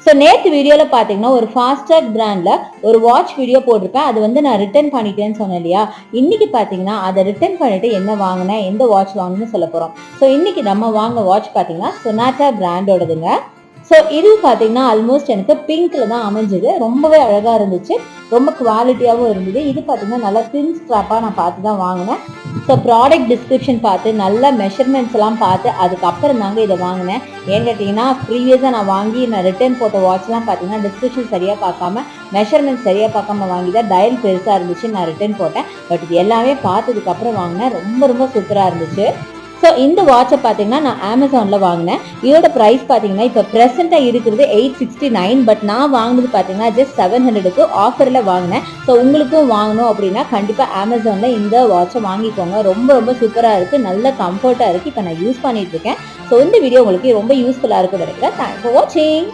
So நேற்று வீடியோவில் பார்த்தீங்கன்னா ஒரு ஃபாஸ்டாக் பிராண்டில் ஒரு வாட்ச் வீடியோ போட்டிருப்பேன். அது வந்து நான் ரிட்டர்ன் பண்ணிட்டேன்னு சொன்னேன் இல்லையா. இன்னைக்கு பார்த்தீங்கன்னா அதை ரிட்டர்ன் பண்ணிட்டு என்ன வாங்கினேன், எந்த வாட்ச் வாங்கணும்னு சொல்ல போகிறோம். ஸோ இன்னைக்கு நம்ம வாங்கின வாட்ச் பார்த்தீங்கன்னா சொனாட்டா பிராண்டோடதுங்க. ஸோ இது பார்த்தீங்கன்னா ஆல்மோஸ்ட் எனக்கு பிங்க்ல தான் அமைஞ்சது. ரொம்பவே அழகா இருந்துச்சு, ரொம்ப குவாலிட்டியாகவும் இருந்தது. இது பார்த்தீங்கன்னா நல்லா தின் ஸ்ட்ராப்பாக நான் பார்த்து தான் வாங்கினேன். ஸோ ப்ராடக்ட் டிஸ்கிரிப்ஷன் பார்த்து நல்ல மெஷர்மெண்ட்ஸ் எல்லாம் பார்த்து அதுக்கப்புறம் தாங்க இதை வாங்கினேன். ஏன்னு கேட்டிங்கன்னா ப்ரீவியஸாக நான் வாங்கி நான் ரிட்டர்ன் போட்ட வாட்ச்லாம் பார்த்தீங்கன்னா டிஸ்கிரிப்ஷன் சரியாக பார்க்காம மெஷர்மெண்ட்ஸ் சரியாக பார்க்காம வாங்கி தான் டயல் பெருசாக இருந்துச்சு நான் ரிட்டர்ன் போட்டேன். பட் இது எல்லாமே பார்த்ததுக்கப்புறம் வாங்கினேன். ரொம்ப ரொம்ப சூப்பராக இருந்துச்சு. ஸோ இந்த வாட்சை பார்த்தீங்கன்னா நான் அமேசானில் வாங்கினேன். இதோட ப்ரைஸ் பார்த்தீங்கன்னா இப்போ ப்ரெசென்ட்டாக இருக்கிறது 869. பட் நான் வாங்கினது பார்த்தீங்கன்னா ஜஸ்ட் 700க்கு ஆஃபரில் வாங்கினேன். ஸோ உங்களுக்கும் வாங்கணும் அப்படின்னா கண்டிப்பாக அமேசானில் இந்த வாட்சை வாங்கிக்கோங்க. ரொம்ப ரொம்ப சூப்பராக இருக்குது, நல்ல கம்ஃபர்ட்டாக இருக்குது. இப்போ நான் யூஸ் பண்ணிட்டு இருக்கேன். ஸோ இந்த வீடியோ உங்களுக்கு ரொம்ப யூஸ்ஃபுல்லாக இருக்குன்னு நினைக்கிறேன். தேங்க்ஸ் ஃபார் வாட்சிங்.